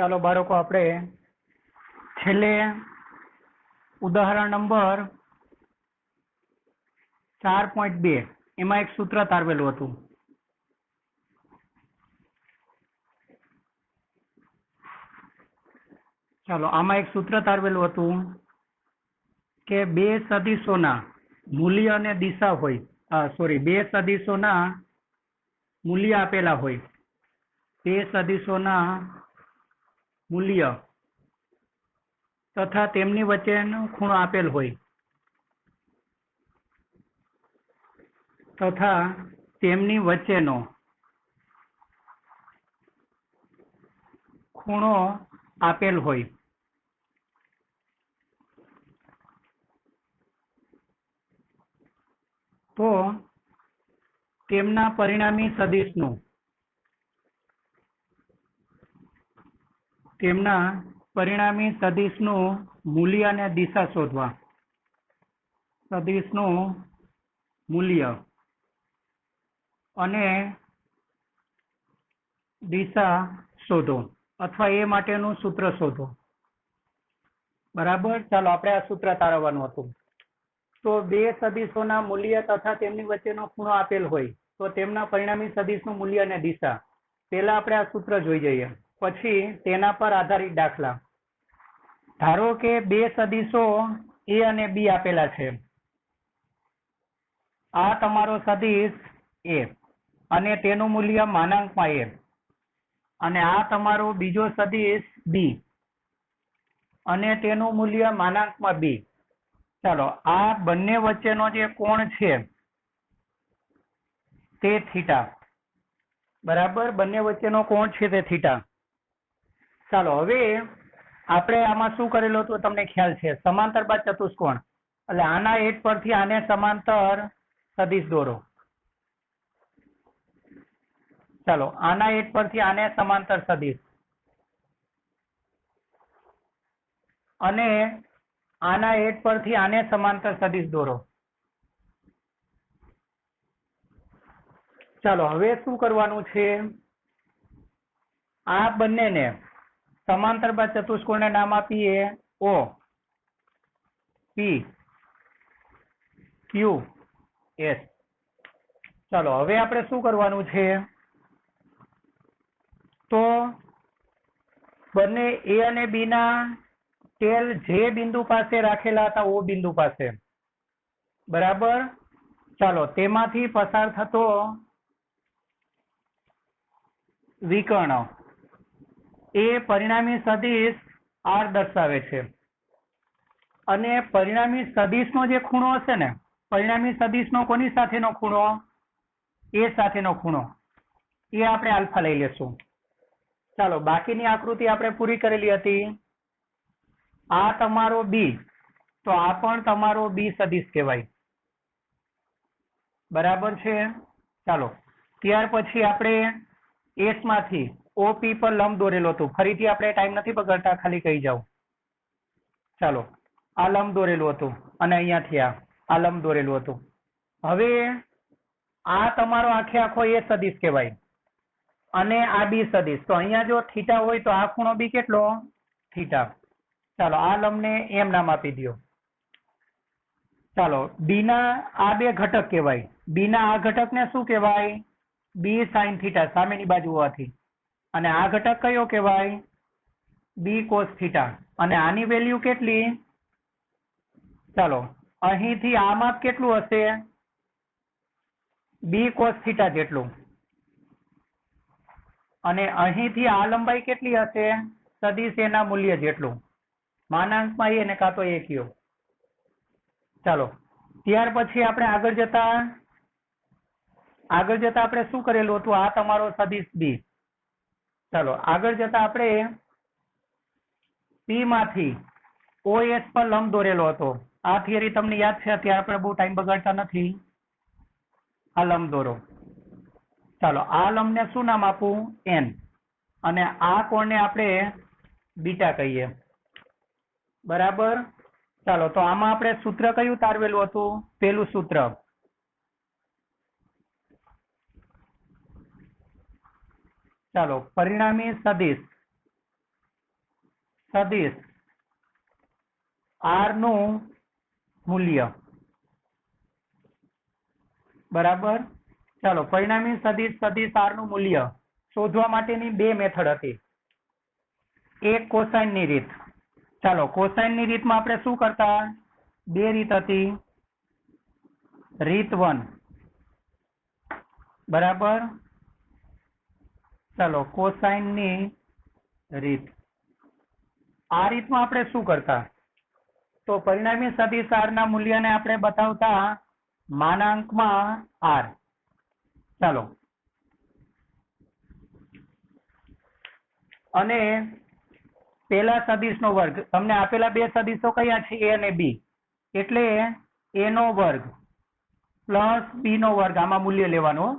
ચાલો બાળકો આપણે છેલ્લે ઉદાહરણ નંબર 4.2 એમાં એક સૂત્ર તારવેલું હતું. ચાલો આમાં એક સૂત્ર તારવેલું હતું કે બે સદિશોના મૂલ્ય અને દિશા હોય, બે સદિશોના મૂલ્ય આપેલા હોય, બે સદિશોના મૂલ્ય તથા તેમની વચ્ચેનો ખૂણો આપેલ હોય તથા તેમની વચ્ચેનો ખૂણો આપેલ હોય તો તેમના પરિણામી સદિશનું મૂલ્ય અને દિશા શોધવા. સદિશનું મૂલ્ય અને દિશા શોધો અથવા એ માટેનું સૂત્ર શોધો. બરાબર. ચાલો આપણે આ સૂત્ર તારવવાનું હતું. તો બે સદિશોના મૂલ્ય તથા તેમની વચ્ચેનો ખૂણો આપેલ હોય તો તેમના પરિણામી સદિશનું મૂલ્ય અને દિશા. પહેલા આપણે આ સૂત્ર જોઈ જઈએ, પછી તેના પર આધારિત દાખલા. ધારો કે બે સદિશો એ અને બી આપેલા છે. આ તમારો સદિશ એ અને તેનું મૂલ્ય માનાંકમાં એ, અને આ તમારો બીજો સદિશ બી અને તેનું મૂલ્ય માનાંકમાં બી. ચાલો આ બંને વચ્ચેનો જે કોણ છે તે થીટા. બરાબર. બંને વચ્ચેનો કોણ છે તે થીટા. ચાલો હવે આપણે આમાં શું કરેલું હતું તમને ખ્યાલ છે, સમાંતર બાદ ચતુષ્કોણ. એટલે આના એટ પરથી આને સમાંતર સદિશ દોરો. ચાલો આના એટ પરથી આને સમાંતર સદિશ અને આના એટ પરથી આને સમાંતર સદિશ દોરો. ચાલો હવે શું કરવાનું છે, આ બંનેને સમાંતર બાદ ચતુષ્કોણને નામ આપીએ ઓ પી ક્યુ એસ. ચાલો હવે આપણે શું કરવાનું છે, તો બંને એ અને બી ના સ્કેલ જે બિંદુ પાસે રાખેલા હતા ઓ બિંદુ પાસે, બરાબર. ચાલો તેમાંથી પસાર થતો વિકર્ણ એ પરિણામી સદિશ આર દર્શાવે છે. અને પરિણામી સદિશનો જે ખૂણો હશે ને, પરિણામી સદિશનો કોની સાથેનો ખૂણો, એ સાથેનો ખૂણો, એ આપણે આલ્ફા લઈ લેશું. ચાલો બાકીની આકૃતિ આપણે પૂરી કરેલી હતી. આ તમારો બી, તો આ પણ તમારો બી સદિશ કહેવાય. બરાબર છે. ચાલો ત્યાર પછી આપણે એસ માંથી ઓપી પર લંબ દોરેલો હતું. ફરીથી આપણે ટાઈમ નથી બગાડતા, ખાલી કહી જાઉં. ચાલો આ લંબ દોરેલું હતું અને અહીંયાથી આ લંબ દોરેલું હતું. હવે આ તમારો આખે આખો એ સદિશ કહેવાય અને આ બી સદિશ. તો અહીંયા જો થીટા હોય તો આ ખૂણો બી કેટલો, થીટા. ચાલો આ લંબને એમ નામ આપી દો. ચાલો બી ના આ બે ઘટક કહેવાય. બી ના આ ઘટકને શું કહેવાય, બી સાઇન થીટા, સામેની બાજુ હોવાથી. અને આ ઘટક કયો કહેવાય, બી કોસ થીટા. અને આની વેલ્યુ કેટલી, ચાલો અહીંથી આ માપ કેટલું હશે, બી કોસ થીટા જેટલું. અને અહીંથી આ લંબાઈ કેટલી હશે, સદિશ એના મૂલ્ય જેટલું, માનાંકમાં એ ને કાં તો એ કયો. ચાલો ત્યાર પછી આપણે આગળ જતા આપણે શું કરેલું હતું, આ તમારો સદિશ બી. ચાલો આગળ જતા આપણે પી માંથી ઓએસ પર લંબ દોરેલો હતો. આ થિયરી તમને યાદ છે, અત્યારે આપણે બહુ ટાઈમ બગાડતા નથી. આ લંબ દોરો. ચાલો આ લંબને શું નામ આપું, એન. અને આ કોણને આપણે બીટા કહીએ. બરાબર. ચાલો તો આમાં આપણે સૂત્ર કયું તારવેલું હતું, પેલું સૂત્ર. ચાલો પરિણામી સદિશ સદિશ આર નું મૂલ્ય બરાબર. ચાલો પરિણામી સદિશ આર નું મૂલ્ય શોધવા માટેની બે મેથડ હતી. એક કોસાઇન ની રીત. ચાલો કોસાઇન ની રીતમાં આપણે શું કરતા, બે રીત હતી. રીત 1 બરાબર. ચાલો કોસાઇન ની રીત. આ રીતમાં આપણે શું કરતા, તો પરિણામી સદિશ આર ના મૂલ્યને આપણે બતાવતા માનાંકમાં આર. ચાલો અને પેલા સદિશનો વર્ગ, તમને આપેલા બે સદિશો કયા છે, એ અને બી, એટલે એ નો વર્ગ પ્લસ બી નો વર્ગ, આમાં મૂલ્ય લેવાનું,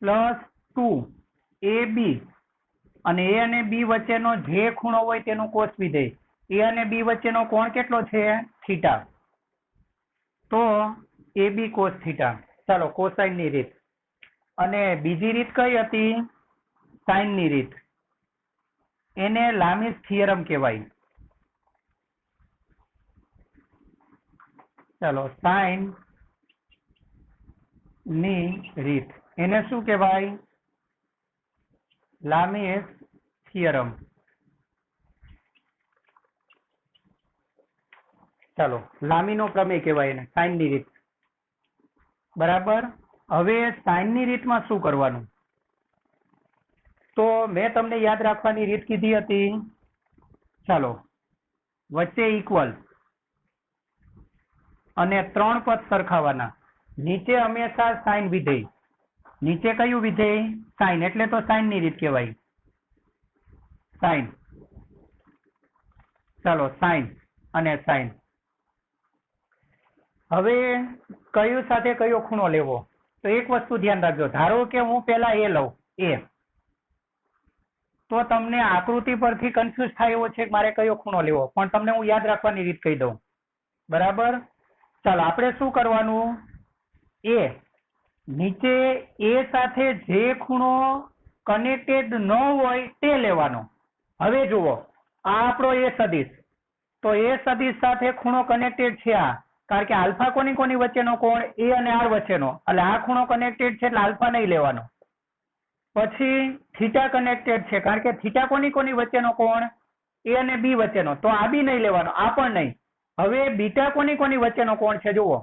પ્લસ 2ab અને એ અને બી વચ્ચેનો જે ખૂણો હોય તેનું કોસ વિધેય. એ અને બી વચ્ચેનો કોણ કેટલો છે, થીટા, તો ab કોસ થીટા. ચાલો કોસાઇન ની રીત. અને બીજી રીત કઈ હતી, સાઇન ની રીત. એને લામીસ થિયરમ કહેવાય. ચાલો સાઇન ની રીત, એને શું કહેવાય, લામીસ થિયરમ. ચાલો લામીનો પ્રમેય કહેવાય એને, સાઇન ની રીત. બરાબર. હવે સાઇન ની રીતમાં શું કરવાનું, તો મેં તમને યાદ રાખવાની રીત કીધી હતી. ચાલો વચ્ચે ઇક્વલ અને 3 પદ સરખાવાના. નીચે હંમેશા સાઇન વિધેય. નીચે કયું વિધેય, સાઇન, એટલે તો સાઇન ની રીત કહેવાય, સાઇન. ચાલો સાઇન અને સાઇન. હવે કયું સાથે કયો ખૂણો લેવો, તો એક વસ્તુ ધ્યાન રાખજો. ધારો કે હું પેલા એ લઉં, એ, તો તમને આકૃતિ પરથી કન્ફ્યુઝ થાય એવો છે કે મારે કયો ખૂણો લેવો, પણ તમને હું યાદ રાખવાની રીત કહી દઉં. બરાબર. ચાલો આપણે શું કરવાનું, એ નીચે એ સાથે જે ખૂણો કનેક્ટેડ ન હોય તે લેવાનો. હવે જુઓ, આ આપણો એ સદિશ, તો એ સદિશ સાથે ખૂણો કનેક્ટેડ છે આ, કારણ કે આલ્ફા કોની વચ્ચેનો કોણ, એ અને આર વચ્ચેનો, એટલે આ ખૂણો કનેક્ટેડ છે, એટલે આલ્ફા નહીં લેવાનો. પછી થીટા કનેક્ટેડ છે, કારણ કે થીટા કોની વચ્ચેનો કોણ, એ અને બી વચ્ચેનો, તો આ બી નહીં લેવાનો, આ પણ નહીં. હવે બીટા કોની વચ્ચેનો કોણ છે જુઓ,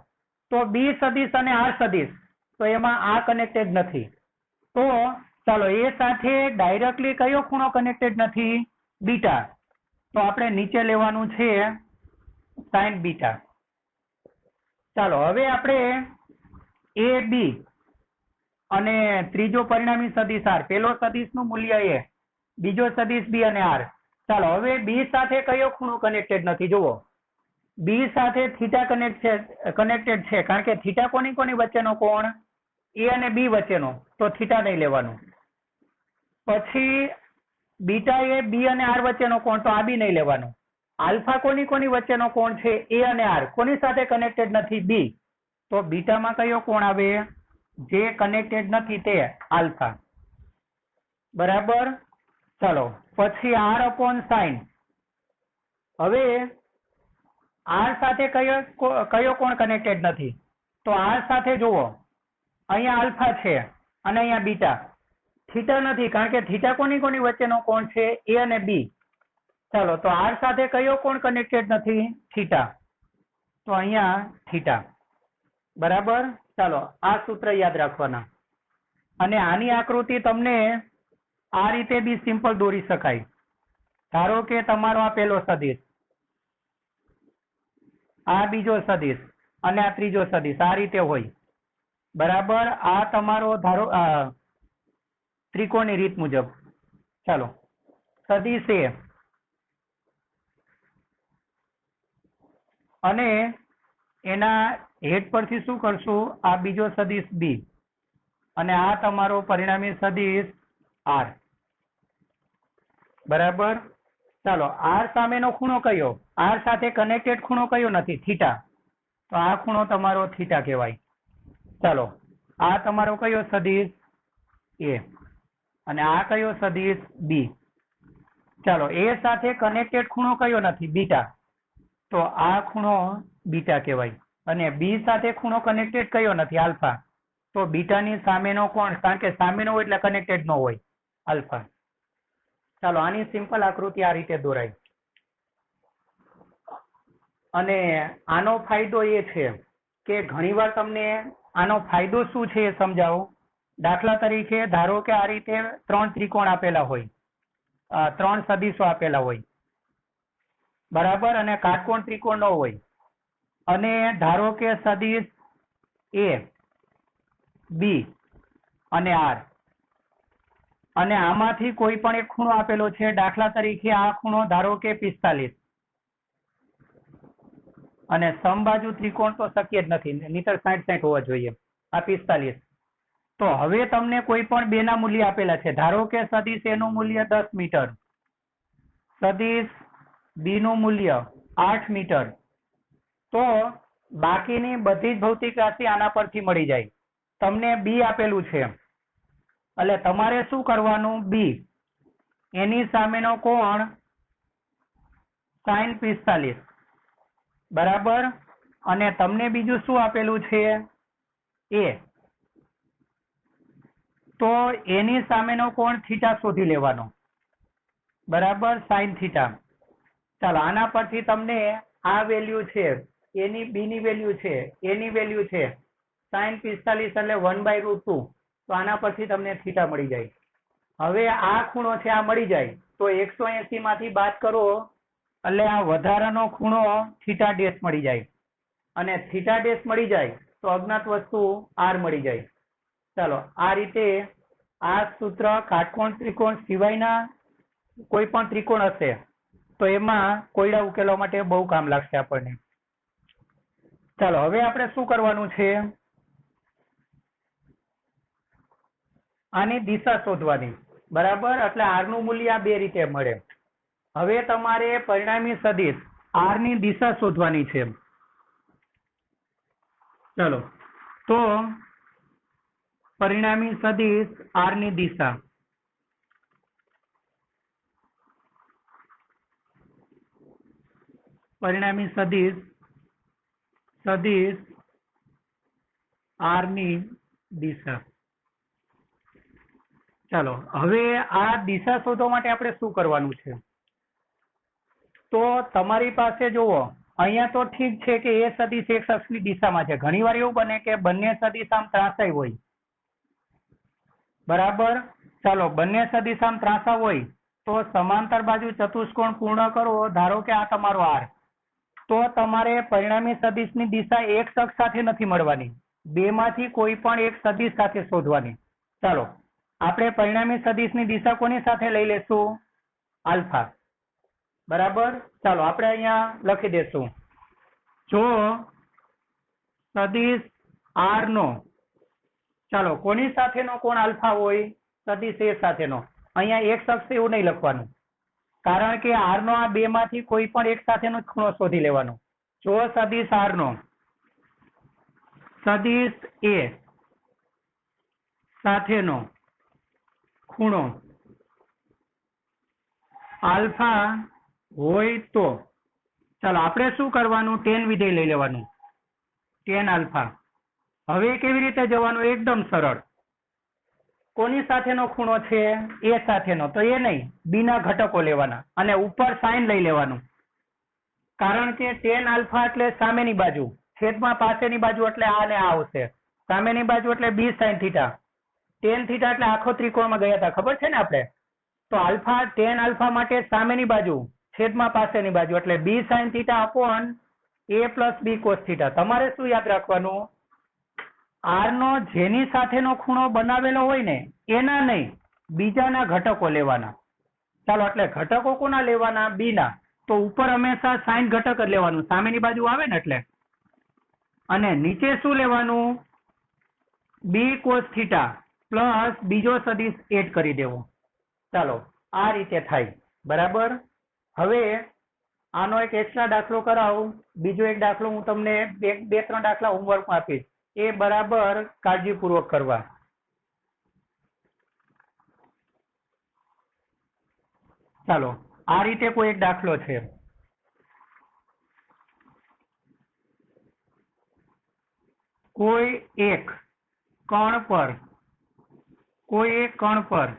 તો બી સદિશ અને આર સદિશ, તો એમાં આ કનેક્ટેડ નથી. તો ચાલો એ સાથે ડાયરેક્ટલી કયો ખૂણો કનેક્ટેડ નથી, બીટા, તો આપણે નીચે લેવાનું છે સાઇન બીટા. ચાલો હવે આપણે એ બી અને ત્રીજો પરિણામી સદિશ આર, પેલો સદિશ નું મૂલ્ય એ, બીજો સદિશ બી અને આર. ચાલો હવે બી સાથે કયો ખૂણો કનેક્ટેડ નથી જુઓ, બી સાથે થીટા કનેક્ટેડ છે, કારણ કે થીટા કોની વચ્ચેનો કોણ, એ અને બી વચ્ચેનો, તો થીટા નહીં લેવાનું. પછી બીટા એ બી અને આર વચ્ચેનો કોણ, તો આ બી નહીં લેવાનું. આલ્ફા કોની વચ્ચેનો કોણ છે, એ અને આર, કોની સાથે કનેક્ટેડ નથી, બી, તો બીટામાં કયો કોણ આવે, જે કનેક્ટેડ નથી તે આલ્ફા. બરાબર. ચાલો પછી આર અપોન સાઇન. હવે આર સાથે કયો કોણ કનેક્ટેડ નથી, તો આર સાથે જુઓ, અહીંયા આલ્ફા છે અને અહીંયા બીટા, થીટા નથી, કારણ કે થીટા કોની વચ્ચેનો કોણ છે, એ અને બી. ચાલો તો આર સાથે કયો કોણ કનેક્ટેડ નથી, થીટા, તો અહીંયા થીટા. બરાબર. ચાલો આ સૂત્ર યાદ રાખવાના. અને આની આકૃતિ તમને આ રીતે બી સિમ્પલ દોરી શકાય. ધારો કે તમારો આ પહેલો સદિશ, આ બીજો સદિશ અને આ ત્રીજો સદિશ, આ રીતે હોય. બરાબર. આ તમારો ધારો ત્રિકોણની રીત મુજબ. ચાલો સદિશ એ અને એના હેડ પરથી શું કરશું, આ બીજો સદિશ બી અને આ તમારો પરિણામી સદિશ આર. બરાબર. ચાલો આર સામેનો ખૂણો કયો, આર સાથે કનેક્ટેડ ખૂણો કયો નથી, થીટા, તો આ ખૂણો તમારો થીટા કહેવાય. ચાલો આ તમારો કયો સદિશ, એ, અને આ કયો સદિશ, બી. ચાલો એ સાથે કનેક્ટેડ ખૂણો કયો નથી? બીટા. તો આ ખૂણો બીટા કહેવાય. અને બી સાથે ખૂણો કનેક્ટેડ કયો નથી? આલ્ફા. તો બીટાની સામેનો કોણ? કારણ કે સામેનો હોય એટલે કનેક્ટેડ ન હોય, આલ્ફા. ચાલો આની સિમ્પલ આકૃતિ આ રીતે દોરાય. અને આનો ફાયદો એ છે કે ઘણીવાર તમને આનો ફાયદો શું છે એ સમજાવો. દાખલા તરીકે ધારો કે આ રીતે 3 ત્રિકોણ આપેલા હોય, 3 સદિશો આપેલા હોય, બરાબર, અને કાટકોણ ત્રિકોણ ન હોય, અને ધારો કે સદિશ એ, બી અને આર, અને આમાંથી કોઈ પણ એક ખૂણો આપેલો છે. દાખલા તરીકે આ ખૂણો ધારો કે 45, અને સમબાજુ ત્રિકોણ તો શક્ય જ નથી, નહીંતર 60-60 હોવા જોઈએ. આ 45. તો હવે તમને કોઈ પણ બે ના મૂલ્ય આપેલા છે. ધારો કે સદિશ એ નું મૂલ્ય 10 મીટર, સદિશ બી નું મૂલ્ય 8 મીટર. તો બાકીની બધી જ ભૌતિક રાશિ આના પરથી મળી જાય. તમને બી આપેલું છે એટલે તમારે શું કરવાનું? બી એની સામેનો કોણ sin 45, બરાબર. અને તમને બીજું શું આપેલું છે? એ. તો એની સામેનો કોણ થીટા શોધી લેવાનો, બરાબર, sin થીટા. ચાલો આના પરથી તમને આ વેલ્યુ છે, એની બી ની વેલ્યુ છે, એની વેલ્યુ છે sin 45 એટલે 1/√2. તો આના પરથી તમને થીટા મળી જાય. હવે આ ખૂણો છે આ મળી જાય તો 180 માંથી બાદ કરો એટલે આ વધારાનો ખૂણો થીટા ડેશ મળી જાય. અને થીટા ડેશ મળી જાય તો અજ્ઞાત વસ્તુ આર મળી જાય. ચાલો આ રીતે આ સૂત્ર કાટકોણ ત્રિકોણ સિવાયના કોઈ પણ ત્રિકોણ હશે તો એમાં કોયડા ઉકેલવા માટે બહુ કામ લાગશે આપણને. ચાલો હવે આપણે શું કરવાનું છે? આની દિશા શોધવાની, બરાબર. એટલે આર નું મૂલ્ય આ બે રીતે મળે. હવે તમારે પરિણામી સદિશ આર ની દિશા શોધવાની છે. ચાલો તો પરિણામી સદિશ આર ની દિશા, પરિણામી સદિશ આર ની દિશા. ચાલો હવે આ દિશા શોધવા માટે આપણે શું કરવાનું છે? તો તમારી પાસે જુઓ અહીંયા તો ઠીક છે કે એ સદિશ એક અક્ષની દિશામાં છે. ઘણીવાર એવું બને કે બંને સદિશ આમ ત્રાંસા હોય, બરાબર. ચાલો બંને સદિશ આમ ત્રાંસા હોય તો સમાંતર બાજુ ચતુષ્કોણ પૂર્ણ કરો. ધારો કે આ તમારો આર, તો તમારે પરિણામી સદિશની દિશા એક અક્ષ સાથે નથી મળવાની, બે માંથી કોઈ પણ એક સદિશ સાથે શોધવાની. ચાલો આપણે પરિણામી સદિશની દિશા કોની સાથે લઈ લેશું? આલ્ફા, બરાબર. ચાલો આપણે અહીંયા લખી દેશું, જો સદિશ આર નો, ચાલો કોની સાથેનો કોણ આલ્ફા હોય? સદિશ એ સાથેનો. અહીંયા એક અક્ષ એવું નહીં લખવાનું, કારણ કે આર નો આ બે માંથી કોઈ પણ એક સાથેનો ખૂણો શોધી લેવાનો. જો સદિશ આર નો સદિશ એ સાથેનો ખૂણો આલ્ફા હોય તો ચાલો આપણે શું કરવાનું? tan વિધેય લઈ લેવાનું, tan આલ્ફા. હવે કેવી રીતે જવાનું? એકદમ સરળ. કોની સાથેનો ખૂણો છે? એ સાથેનો. તો એ નહીં, બી ના ઘટકો લેવાના અને ઉપર સાઇન લઈ લેવાનું, કારણ કે tan આલ્ફા એટલે સામેની બાજુ, છેદમાં પાસેની બાજુ એટલે આ ને આ આવશે. સામેની બાજુ એટલે બી સાઇન થીટા. tan થીટા એટલે આખો ત્રિકોણમાં ગયા હતા, ખબર છે ને આપણે? તો આલ્ફા, tan આલ્ફા માટે સામેની બાજુ છેદમાં પાસેની બાજુ એટલે બી સાઇન થીટા અપોન એ પ્લસ બી કોસ થીટા. તમારે શું યાદ રાખવાનું? આર નો જેની સાથેનો ખૂણો બનાવેલો હોય ને એના નહીં, બીજાના ઘટકો લેવાના. ચાલો એટલે ઘટકો કોના લેવાના? બી ના. તો ઉપર હંમેશા સાઇન ઘટક જ લેવાનું, સામેની બાજુ આવે ને એટલે. અને નીચે શું લેવાનું? બી કોસ થીટા પ્લસ બીજો સદિશ એડ કરી દેવો. ચાલો આ રીતે થાય, બરાબર. હવે આનો એક એક્સ્ટ્રા દાખલો કરાવું. બીજો એક દાખલો હું તમને બે ત્રણ દાખલા હોમવર્કમાં આપીશ, એ બરાબર કાળજીપૂર્વક કરવા. ચાલો આ રીતે કોઈ એક દાખલો છે. કોઈ એક કણ પર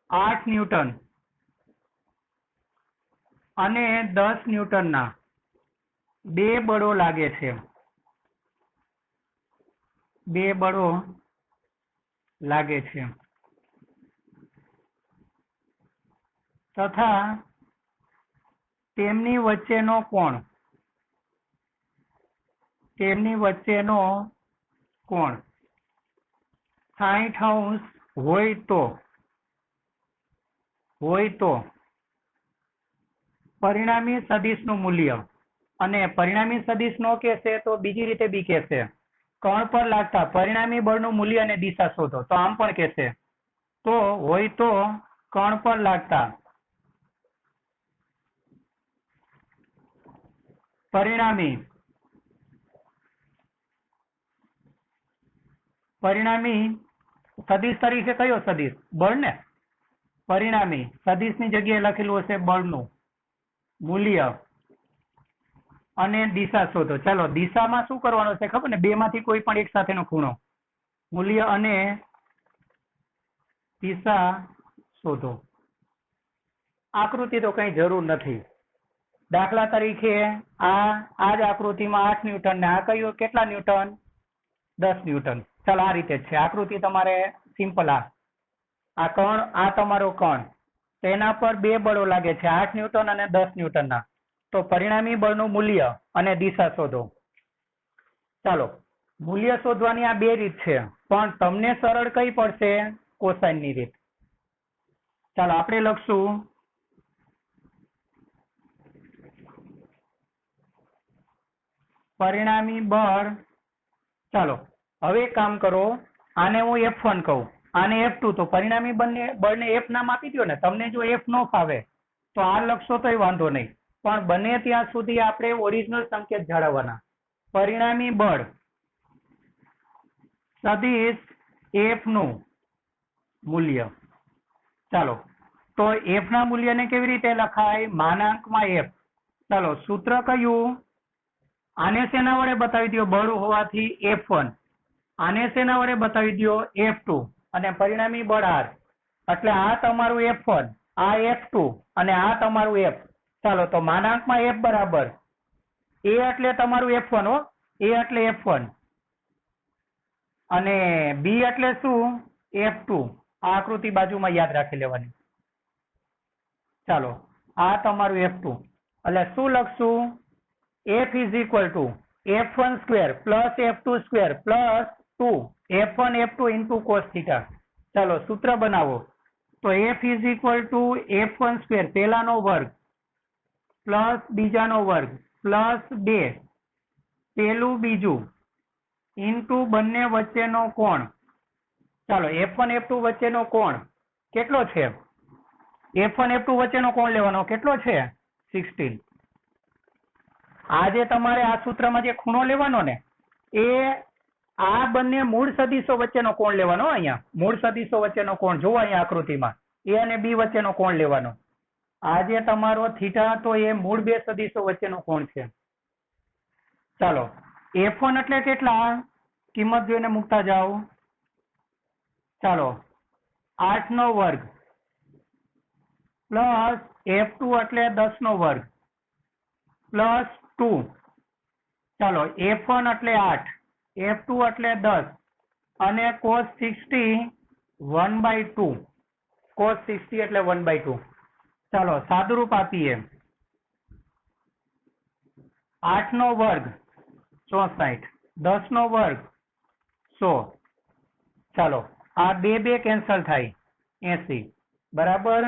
8 ન્યૂટન અને 10 ન્યૂટનના બે બળો લાગે છે. તથા તેમની વચ્ચેનો કોણ 60° હોય તો પરિણામી સદિશનું મૂલ્ય. અને પરિણામી સદિશ નો કહેશે તો બીજી રીતે બી કહેશે, કણ પર લાગતા પરિણામી બળનું મૂલ્ય અને દિશા શોધો. તો આમ પણ કહેશે, તો હોય તો કણ પર લાગતા પરિણામી સદિશ તરીકે કયો સદિશ? બળ ને. પરિણામી સદિશની જગ્યાએ લખેલું હશે બળનું મૂલ્ય અને દિશા શોધો. ચાલો દિશામાં શું કરવાનું છે ખબર ને? બે માંથી કોઈ પણ એક સાથેનો ખૂણો. મૂલ્ય અને દિશા શોધો. આકૃતિ તો કઈ જરૂર નથી. દાખલા તરીકે આ જ આકૃતિમાં 8 ન્યૂટન ને આ કયું કેટલા ન્યૂટન? 10 ન્યૂટન. ચાલો આ રીતે જ છે આકૃતિ. તમારે સિમ્પલ આ કણ, આ તમારો કણ, તેના પર બે બળો લાગે છે 8 ન્યૂટન અને 10 ન્યૂટનના. તો પરિણામી બળનું મૂલ્ય અને દિશા શોધો. ચાલો મૂલ્ય શોધવાની આ બે રીત છે, પણ તમને સરળ કઈ પડશે? કોસાઇનની રીત. ચાલો આપણે લખશું પરિણામી બળ. ચાલો હવે એક કામ કરો, આને હું F1 કહું, આને F2. તો પરિણામી બળને F નામ આપી દો ને. તમને જો F ન ફાવે તો આ લખશો તોય વાંધો નહીં, પણ બને ત્યાં સુધી આપણે ઓરિજિનલ સંકેત જાળવવાના. પરિણામી બળ સદિશ F નું મૂલ્ય. ચાલો તો F ના મૂલ્યને કેવી રીતે લખાય? માનાંકમાં F. ચાલો સૂત્ર કયું? આને શેના વડે બતાવી દો? બળ હોવાથી F1. આને શેના વડે બતાવી દો? F2. અને પરિણામી બળ R. એટલે આ તમારું F1, આ F2 અને આ તમારું F. ચાલો તો માનાંકમાં F બરાબર A એટલે તમારું F1 હો, A એટલે F1 અને B એટલે શું? F2. આ આકૃતિ બાજુમાં યાદ રાખી લેવાની. ચાલો આ તમારું F2. એટલે શું લખશું? F is equal to F1 square plus F2 square plus 2 F1 F2 into cos theta. ચાલો સૂત્ર બનાવો. તો F is equal to F1 square પહેલાનો વર્ગ પ્લસ બીજાનો વર્ગ પ્લસ 2 પહેલું બીજું ઇન્ટુ બંને વચ્ચેનો કોણ. ચાલો F1 F2 વચ્ચેનો કોણ કેટલો છે? F1 F2 વચ્ચેનો કોણ લેવાનો કેટલો છે? 16. આ જે તમારે આ સૂત્રમાં જે ખૂણો લેવાનો ને એ આ બંને મૂળ સદિશો વચ્ચેનો કોણ લેવાનો. અહીંયા મૂળ સદિશો વચ્ચેનો કોણ જોવો અહીંયા આકૃતિમાં A અને B વચ્ચેનો કોણ લેવાનો. આ જે તમારો થીટા હતો એ મૂળ બે સદિશો વચ્ચેનો કોણ છે. ચાલો F1 એટલે કેટલા? કિંમત જોઈને મૂકતા જાઓ. ચાલો 8 નો વર્ગ પ્લસ F2 એટલે 10 નો વર્ગ પ્લસ 2. ચાલો F1 એટલે 8, F2 એટલે 10 અને cos 60 1/2. cos 60 એટલે 1/2. ચાલો સાદુરૂપ આપીએ. 8 નો વર્ગ 64, 10 નો વર્ગ 100. ચાલો આ બે કેન્સલ થાય 80 બરાબર.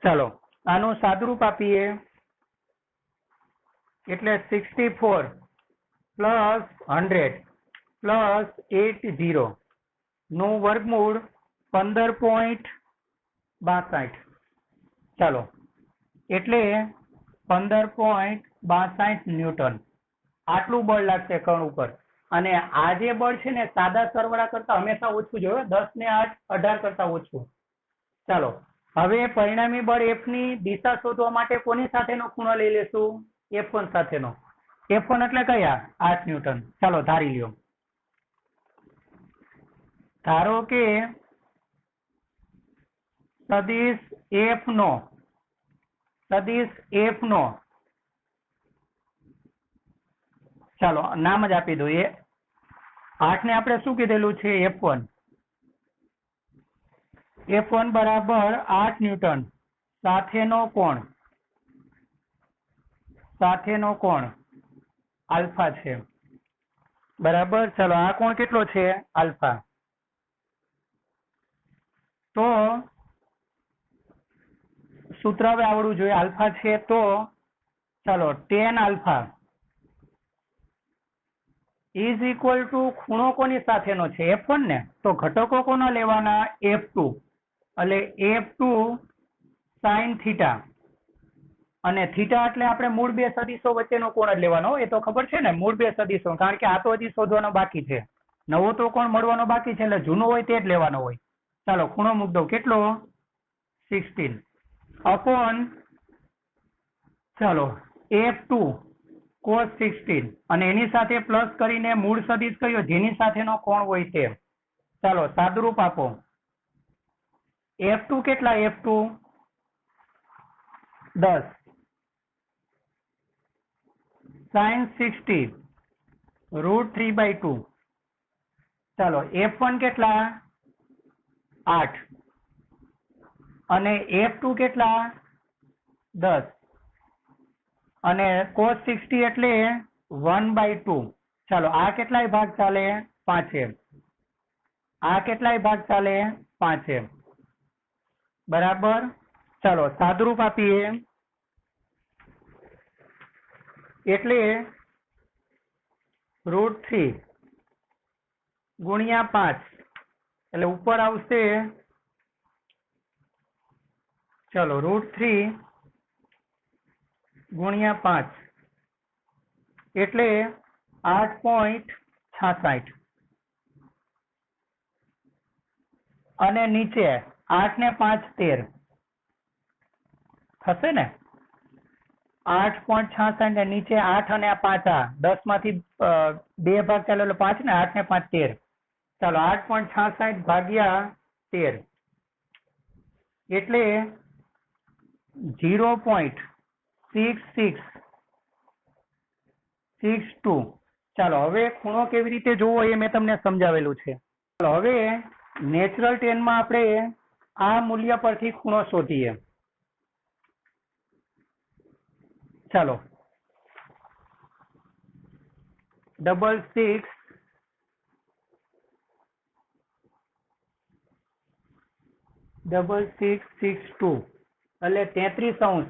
ચાલો આનું સાદુરૂપ આપીએ એટલે 64 પ્લસ 100 પ્લસ 80 નું વર્ગમૂળ 15.62. ચાલો એટલે 15.62 ન્યૂટન આટલું બળ લાગશે કણ ઉપર. અને આ જે બળ છે ને સાદા સરવાળા કરતા હંમેશા ઓછું જ હોય, 10 ને 8 18 કરતા ઓછું. ચાલો હવે પરિણામી બળ F ની દિશા શોધવા માટે કોની સાથેનો ખૂણો લઈ લેશું? F1 સાથેનો. F1 એટલે કયા? 8 ન્યૂટન. ચાલો ધારી લ્યો. ધારો કે સદિશ F નો ચાલો નામ જ આપી દો. એ 8 ને આપણે શું કીધેલું છે? F1. F1 બરાબર 8 ન્યૂટન સાથેનો કોણ આલ્ફા છે. બરાબર. ચાલો આ કોણ કેટલો છે? આલ્ફા. તો સૂત્ર હવે આવડવું જોઈએ. આલ્ફા છે તો ચાલો tan alpha is equal to ખૂણો કોની સાથેનો છે? F1 ને. તો ઘટકો કોના લેવાના? F2. એટલે F2 sin થીટા. અને થીટા એટલે આપણે મૂળ બે સદિશો વચ્ચેનો કોણ જ લેવાનો. એ તો ખબર છે ને, મૂળ બે સદિશો. કારણ કે આ તો હજી શોધવાનો બાકી છે. નવો તો કોણ મળવાનો બાકી છે, એટલે જૂનો હોય તે જ લેવાનો હોય. ચાલો ખૂણો મૂક દો. કેટલો? 16 અપોન ચાલો F2 cos 16 અને એની સાથે પ્લસ કરીને મૂળ સદિશ કયો? જેની સાથેનો કોણ હોય તે. ચાલો સાદુરૂપ આપો. F2 કેટલા? F2 10 sin 60 √3/2. ચાલો F1 કેટલા? 8 અને F2 કેટલા? 10 અને cos 60 એટલે 1/2. ચાલો આ કેટલાય ભાગ ચાલે? 5. આ કેટલાય ભાગ ચાલે? 5. બરાબર. ચાલો સાદુરૂપ આપીએ. એટલે √3 ગુણ્યા 5 એટલે ઉપર આવશે ચલો √3 ગુણ્યા 5 એટલે 8.66 અને નીચે 8 ને 5 13 થશે ને? 8.66 ને નીચે 8 અને 5 આ 10 માંથી 2 ભાગ ચાલે એટલે 5 ને 8 ને 5 13. ચાલો 8.66 ભાગ્યા 13 એટલે 0.6662. ચાલો હવે ખૂણો કેવી રીતે જોવો એ મેં તમને સમજાવેલું છે. ચાલો હવે નેચરલ ટેનમાં આપણે આ મૂલ્ય પરથી ખૂણો શોધીએ. ચાલો 6662 એટલે 33°.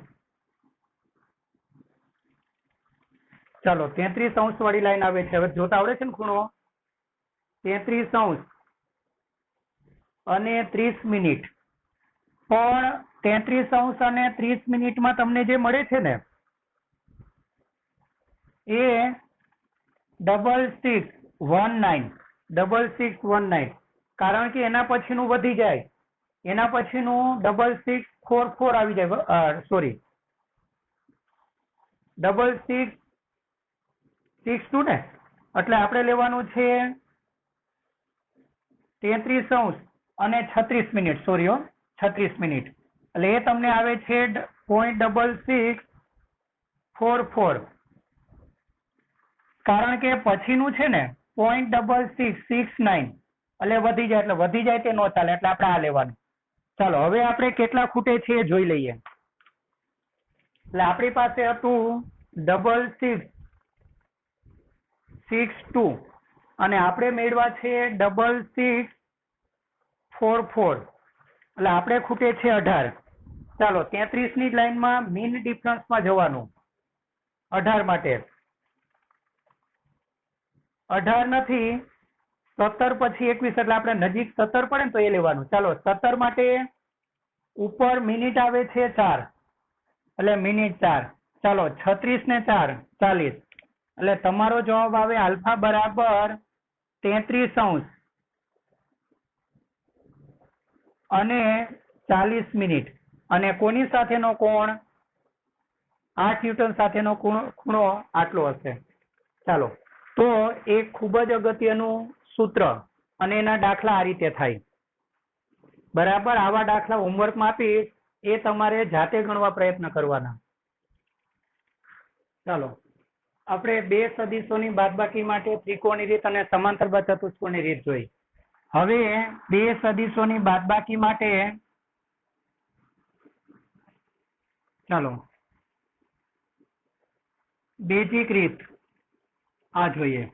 ચાલો 33° વાળી લાઈન આવે છે. હવે જોતા આવડે છે ને ખૂણો? 33° અને 30 મિનિટ. પણ 33° અને 30 મિનિટમાં તમને જે મળે છે ને એ 6619 કારણ કે એના પછીનું વધી જાય. એના પછીનું 6644 આવી જાય. સોરી 6662 ને. એટલે આપણે લેવાનું છે 33° અને 36 મિનિટ. Sorry 36 minute. એટલે એ તમને આવે છે 0.6644. કારણ કે પછીનું છે ને 0.6669 એટલે વધી જાય. એટલે વધી જાય તે ન ચાલે. એટલે આપણે આ લેવાનું. ચાલો હવે આપણે કેટલા ખૂટે છે એ જોઈ લઈએ. એટલે આપણી પાસે હતું 6662 અને આપણે મેળવા છે 6644. એટલે આપણે ખૂટે છે 18. ચાલો 33 ની લાઈનમાં મીન ડિફરન્સમાં જવાનું. 18 માટે 18 નથી, 17 પછી 21 એટલે આપણે નજીક 17 પડે ને તો એ લેવાનું. ચાલો 17 માટે ઉપર મિનિટ આવે છે 4 એટલે મિનિટ 4. ચાલો 36 ને 4 40 એટલે તમારો જવાબ આવે આલ્ફા બરાબર 33° અને 40 મિનિટ અને કોની સાથેનો કોણ 8 ન્યૂટન સાથેનો ખૂણો આટલો હશે. ચાલો, તો એક ખૂબ જ અગત્યનું સૂત્ર અને એના દાખલા આ રીતે થાય. બરાબર, આવા દાખલા હોમવર્કમાં આપીશ, એ તમારે જાતે ગણવા પ્રયત્ન કરવાના. ચાલો, આપણે બે સદિશોની બાદબાકી માટે ત્રિકોણની રીત અને સમાંતર ચતુષ્કોણની રીત જોઈ. હવે બે સદિશોની બાદબાકી માટે ચાલો બેઝિક રીત આ જોઈએ.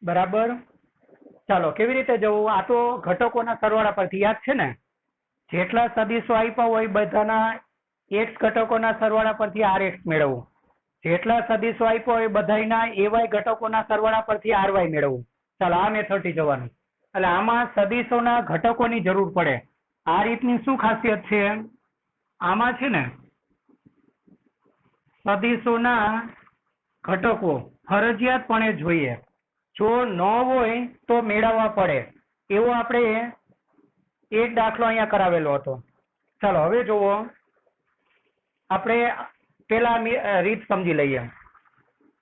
બરાબર, ચાલો કેવી રીતે જવું? આ તો ઘટકોના સરવાળા પરથી યાદ છે ને, જેટલા સદિશો આપ્યા હોય બધાના એક્સ ઘટકોના સરવાળા પરથી rx મેળવવું, જેટલા સદિશો આપ્યા હોય બધાના ay ઘટકોના સરવાળા પરથી ry મેળવવું. ચાલો આ મેથડથી જવાનું. એટલે આમાં સદિશોના ઘટકોની જરૂર પડે. આ રીતની શું ખાસિયત છે આમાં છે ને, સદિશોના ઘટકો ફરજિયાતપણે જોઈએ, જો ન હોય તો મેળવવા પડે. એવો આપણે એક દાખલો અહીંયા કરાવેલો હતો. ચાલો હવે જુઓ, આપણે પેલા રીત સમજી લઈએ.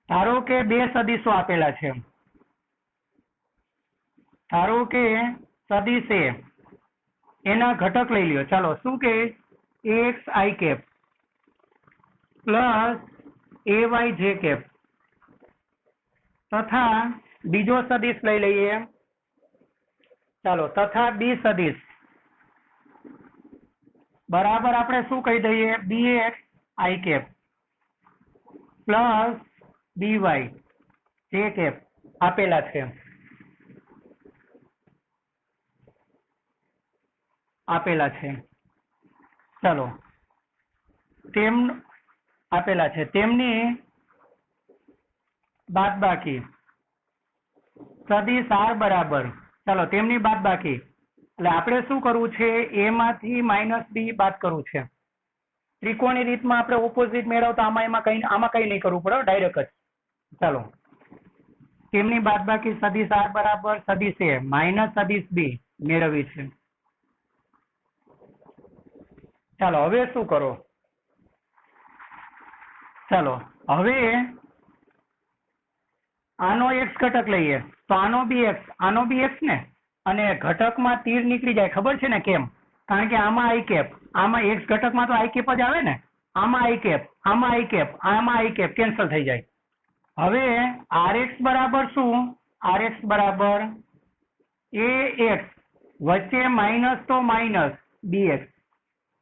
ધારો કે બે સદિશો આપેલા છે. ધારો કે સદિશ એ, એના ઘટક લઈ લ્યો. ચાલો શું કે x i cap plus ay j cap તથા બીજો સદિશ લઈ લઈએ. ચાલો, તથા બી સદિશ બરાબર આપણે શું કહી દઈએ, bx i cap plus by j cap આપેલા છે. ચાલો, આપેલા છે તેમની બાદબાકી સદિશ r બરાબર, ચાલો તેમની બાદબાકી એટલે આપણે શું કરવું છે, a માંથી -b બાદ કરવું છે. ત્રિકોણની રીતમાં આપણે ઓપોઝિટ મેળવતા આમાં કઈ નહીં કરવું પડે, ડાયરેક્ટ જ. ચાલો, તેમની બાદબાકી સદિશ r બરાબર સદિશ a માઇનસ સદિશ b મેળવવી છે. ચાલો હવે શું કરો, ચાલો હવે આનો x ઘટક લઈએ તો આનો bx ને, અને ઘટકમાં તીર નીકળી જાય, ખબર છે ને કેમ? કારણ કે આમાં આઈ કેપ, આમાં x ઘટકમાં તો આઈ કેપ જ આવે ને, આમાં આઈ કેપ, આમાં આઈ કેપ, આમાં આઈ કેપ કેન્સલ થઈ જાય. હવે rx બરાબર શું, rx બરાબર ax વચ્ચે માઇનસ તો માઇનસ bx.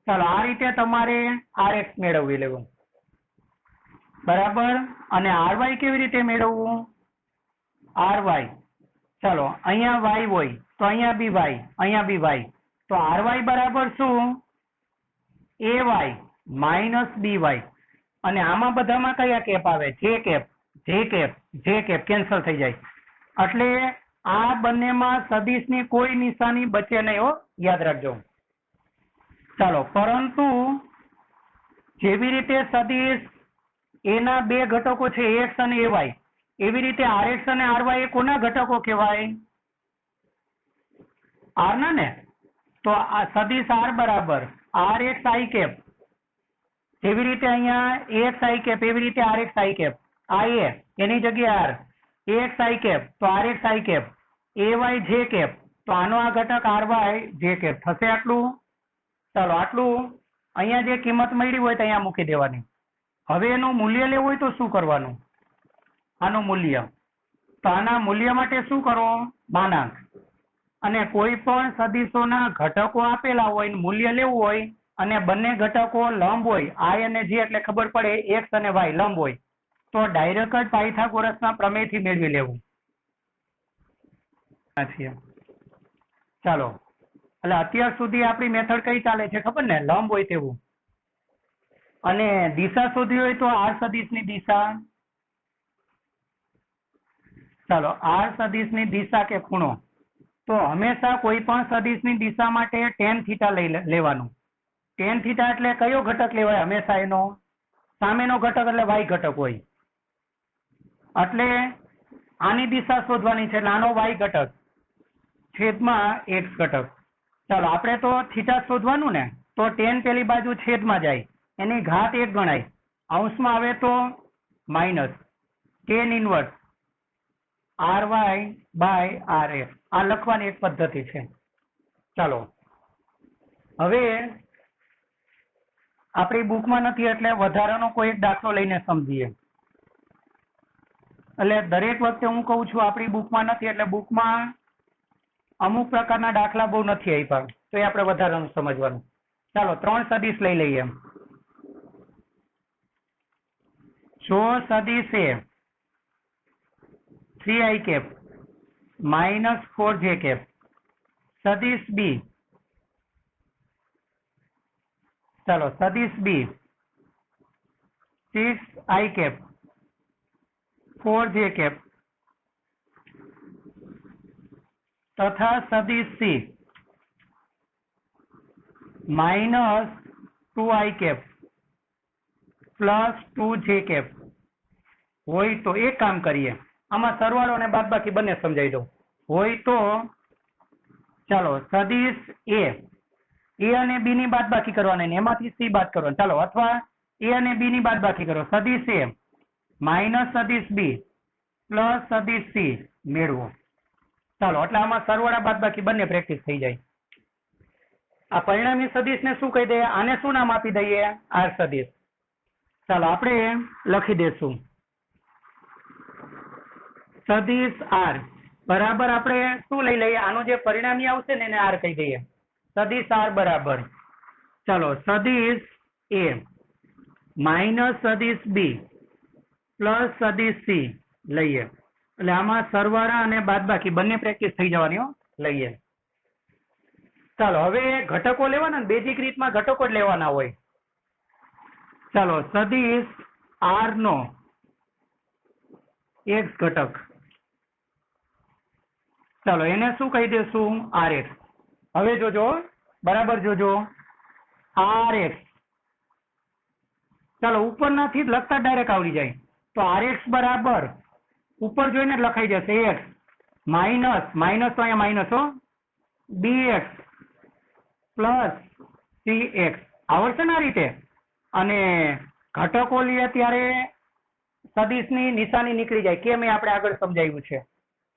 ચાલો આ રીતે તમારે rx મેળવવી લેવું. બરાબર, અને ry કેવી રીતે મેળવવું, ry ચાલો અહીંયા y હોય તો અહીંયા બી y, અહીંયા બી y, તો ry બરાબર શું, ay માઇનસ by. અને આમાં બધામાં કયા કેપ આવે, જે કેપ કેન્સલ થઈ જાય. એટલે આ બંનેમાં સદિશની કોઈ નિશાની બચે નહીં હો, યાદ રાખજો. ચાલો, પરંતુ જેવી રીતે સદિશ એના બે ઘટકો છે x અને ay, એવી રીતે rx અને ry એ કોના ઘટકો કહેવાય, r ના ને. તો આ સદિશ r બરાબર rx i કેપ, જેવી રીતે અહીંયા ax i કેપ એવી રીતે rx i કેપ, આ a એની જગ્યાએ r, ax i કેપ તો rx i cap, ay j cap તો આનો આ ઘટક ry જે કેપ થશે. આટલું, ચાલો આટલું અહીંયા જે કિંમત મળી હોય તો અહીંયા મૂકી દેવાની. હવે એનું મૂલ્ય લેવું હોય તો શું કરવાનું, આનું મૂલ્ય, તો આના મૂલ્ય માટે શું કરો, માનાંક. અને કોઈ પણ સદિશોના ઘટકો આપેલા હોય, મૂલ્ય લેવું હોય અને બંને ઘટકો લંબ હોય, i અને j એટલે ખબર પડે x અને y લંબ હોય, તો ડાયરેક્ટ જ પાયથાગોરસના પ્રમેયથી મેળવી લેવું. ચાલો, એટલે અત્યાર સુધી આપણી મેથડ કઈ ચાલે છે ખબર ને, લંબ હોય તેવું. અને દિશા શોધવી હોય તો r સદિશની દિશા, ચાલો r સદિશની દિશા કે ખૂણો, તો હંમેશા કોઈ પણ સદિશની દિશા માટે tan થીટા લેવાનું. tan થીટા એટલે કયો ઘટક લેવાય, હંમેશા એનો સામેનો ઘટક એટલે y ઘટક હોય. એટલે આની દિશા શોધવાની છે, એટલે આનો y ઘટક છેદમાં x ઘટક. ચાલો આપણે તો થીટા શોધવાનું ને, તો tan પેલી બાજુ છેદમાં જાય, એની ઘાત 1 ગણાય, અંશમાં આવે તો માઇનસ tan ઇનવર્સ ry/rx. આ લખવાની એક પદ્ધતિ છે. ચાલો હવે આપણી બુકમાં નથી એટલે વધારાનો કોઈ એક દાખલો લઈને સમજીએ. એટલે દરેક વખતે હું કહું છું આપણી બુકમાં નથી એટલે બુકમાં અમુક પ્રકારના દાખલા બહુ નથી આપ્યા, તો એ આપણે વધારાનું સમજવાનું. ચાલો 3 સદિશ લઈ લઈએ. જો સદિશ એ 3i cap minus 4j cap, સદિશ બી, ચાલો સદિશ બી 6i cap 4j cap તથા સદિશ C minus 2i cap plus 2j cap હોય તો એક કામ કરીએ, આમાં સરવાળો અને બાદબાકી બંને સમજાવી દઉં. હોય તો ચાલો સદિશ એ અને બી ની બાદબાકી કરવાની ને એમાંથી સી બાદ કરવાની. ચાલો અથવા એ અને બી ની બાદબાકી કરો. સદિશ એ માઇનસ સદિશ બી પ્લસ સદિશ સી મેળવો. ચાલો એટલે આમાં સરવાળા બાદબાકી બંને પ્રેક્ટિસ થઈ જાય. આ પરિણામી સદિશને શું કહી દઈએ? આને શું નામ આપી દઈએ? આર સદિશ. ચાલો આપણે લખી દેશું સદિશ આર બરાબર આપણે શું લઈ લઈએ? આનું જે પરિણામી આવશે ને એને આર કહી દઈએ. સદિશ આર બરાબર ચાલો સદિશ એ માઇનસ સદિશ બી પ્લસ સદિશ સી લઈએ. એટલે આમાં સરવાળા અને બાદબાકી બંને પ્રેક્ટિસ થઈ જવાની હો. લઈએ. ચાલો હવે ઘટકો લેવાના ને, બેઝિક રીતમાં ઘટકો જ લેવાના હોય. ચાલો સદિશ આર નો એક્સ ઘટક, ચાલો એને શું કહી દેશું? rx. હવે જોજો બરાબર જોજો rx. ચાલો ઉપરનાથી જ લખતા ડાયરેક્ટ આવડી જાય. તો rx બરાબર ઉપર જોઈને જ લખાઈ જશે x માઇનસ માઇનસ તો અહીંયા માઇનસ હો bx પ્લસ cx. આવડશે ને આ રીતે? અને ઘટકો લઈએ ત્યારે સદિશની નિશાની નીકળી જાય, કેમ એ આપણે આગળ સમજાવ્યું છે.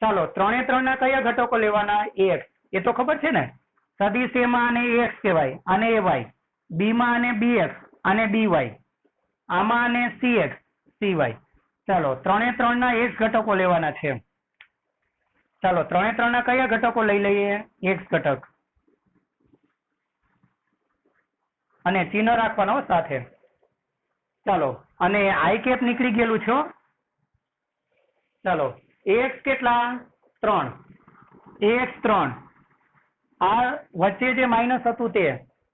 ચાલો 3 એ 3 ના કયા ઘટકો લેવાના? ax એ તો ખબર છે ને. સદિશ એ માં આને ax કહેવાય, આને ay, b માં આને bx, આને by, આમાં આને cx cy. ચાલો 3 એ 3 ના x ઘટકો લેવાના છે. ચાલો 3 એ 3 ના કયા ઘટકો લઈ લઈએ? x ઘટક, અને ચિહ્ન રાખવાનો સાથે. ચાલો અને i કેપ નીકળી ગયેલું છે. ચાલો ax કેટલા? 3. ax 3. આ વચ્ચે જે માઇનસ હતું તે.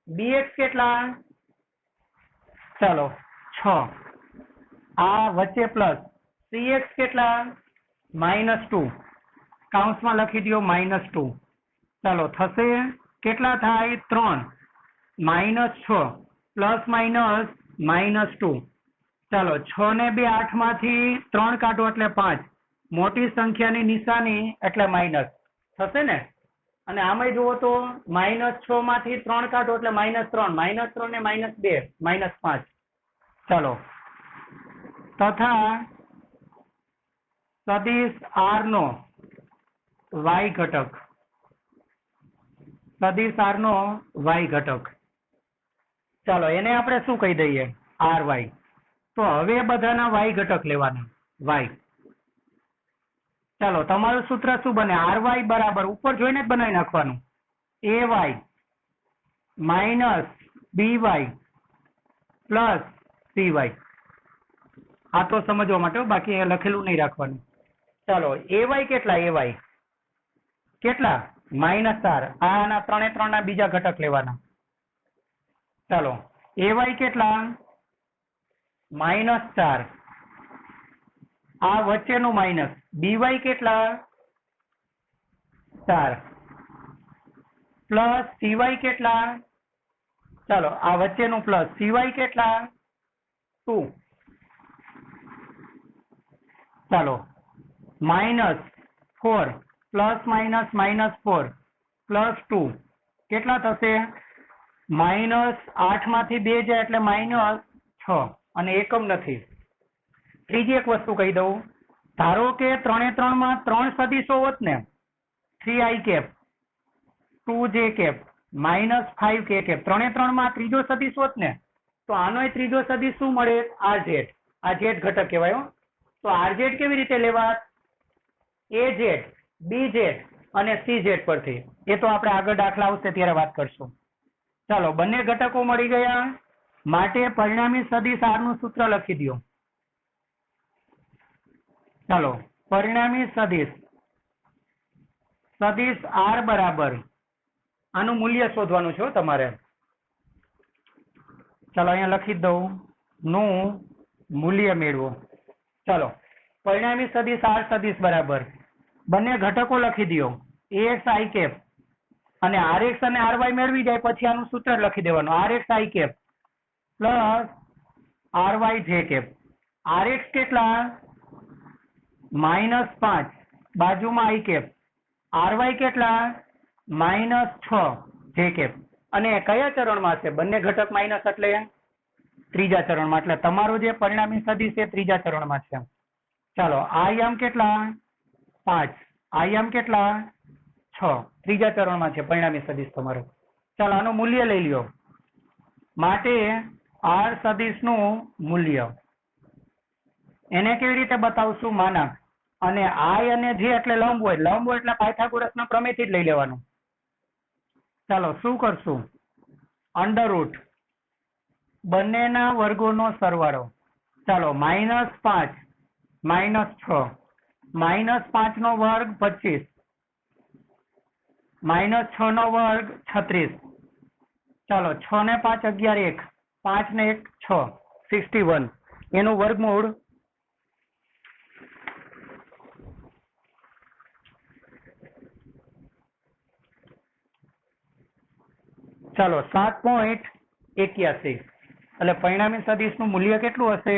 bx કેટલા? ચાલો 6. આ વચ્ચે પ્લસ. cx કેટલા? -2. કાઉન્સમાં લખી દો -2. ચાલો થશે કેટલા થાય? 3 -6 પ્લસ માઇનસ -2. ચાલો 6 ને 2 8 માંથી 3 કાઢો એટલે 5. મોટી સંખ્યાની નિશાની એટલે માઇનસ થશે ને. અને આમાં જુઓ તો -6 માંથી 3 કાઢો એટલે -3, -3 ને -2 -5. ચાલો તથા સદિશ આર નો y ઘટક, સદિશ આર નો y ઘટક. ચાલો એને આપણે શું કહી દઈએ? ry. તો હવે બધાના y ઘટક લેવાના y. ચાલો તમારું સૂત્ર શું બને? ry બરાબર ઉપર જોઈને જ બનાવી નાખવાનું ay minus by plus cy. આ તો સમજવા માટે, બાકી એ લખેલું નહીં રાખવાનું. ચાલો ay કેટલા? ay કેટલા? -4. આના 3 એ 3 ના બીજા ઘટક લેવાના. ચાલો ay કેટલા? -4. આ વચ્ચેનું માઇનસ. by કેટલા? 4 પ્લસ cy કેટલા? ચાલો આ વચ્ચેનું પ્લસ. cy કેટલા? 2. ચાલો -4 પ્લસ માઇનસ -4 પ્લસ 2 કેટલા થશે? -8 માંથી 2 જાય એટલે -6 અને એકમ નથી. ત્રીજી એક વસ્તુ કહી દઉં, ધારો કે 3 એ 3 માં 3 સદીશો હોત ને, 3i cap 2j cap -5k cap, 3 એ 3 માં ત્રીજો સદીશ હોત ને, તો આનો ત્રીજો સદીશ શું મળે? rz. આ z ઘટક કહેવાય હો. તો rz કેવી રીતે લેવા? az, bz અને cz પરથી. એ તો આપણે આગળ દાખલા આવશે ત્યારે વાત કરશું. ચાલો, બંને ઘટકો મળી ગયા. માટે પરિણામી સદીશ r નું સૂત્ર લખી દો. ચાલો, પરિણામી સદીશ r બરાબર, આનું મૂલ્ય શોધવાનું છે તમારે. ચાલો, અહીંયા લખી દઉં, નું મૂલ્ય મેળવો. ચાલો, પરિણામી સદીશ r સદીશ બરાબર, બંને ઘટકો લખી દો, ax i કેપ અને rx અને ry મેળવી જાય પછી આનું સૂત્ર લખી દેવાનું, rx i cap plus ry j cap. rx કેટલા? -5, બાજુમાં i કેપ. ry કેટલા? -6 j કેપ. અને કયા ચરણમાં છે? બંને ઘટક માઇનસ એટલે ત્રીજા ચરણમાં. એટલે તમારું જે પરિણામી સદીશ એ ત્રીજા ચરણમાં છે. ચાલો, i આમ કેટલા? 5, i આમ કેટલા? 6, ત્રીજા ચરણમાં છે પરિણામી સદીશ તમારો. ચાલો, આનું મૂલ્ય લઈ લ્યો. માટે r સદીશનું મૂલ્ય એને કેવી રીતે બતાવશું? માના. અને i અને j એટલે લંબ હોય, લંબ હોય એટલે પાયથાગોરસના પ્રમેયથી જ લઈ લેવાનું. ચાલો, શું કરશું? અંડરરૂટ બંનેના વર્ગોનો સરવાળો. ચાલો, -5 -6, -5 નો વર્ગ 25, -6 નો વર્ગ 36. ચાલો, 6 ને 5 11, 1, 5 ને 1 6, 61. એનું વર્ગમૂળ ચાલો 7.81. એટલે પરિણામી સદીશનું મૂલ્ય કેટલું હશે?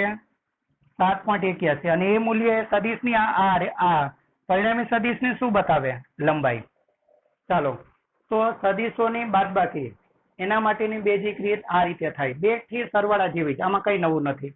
7.81. અને એ મૂલ્ય સદીશની આ પરિણામી સદીશને શું બતાવે? લંબાઈ. ચાલો, તો સદીશોની બાદબાકી એના માટેની બેઝિક રીત આ રીતે થાય. 2 થી સરવાળા જેવી જ, આમાં કઈ નવું નથી.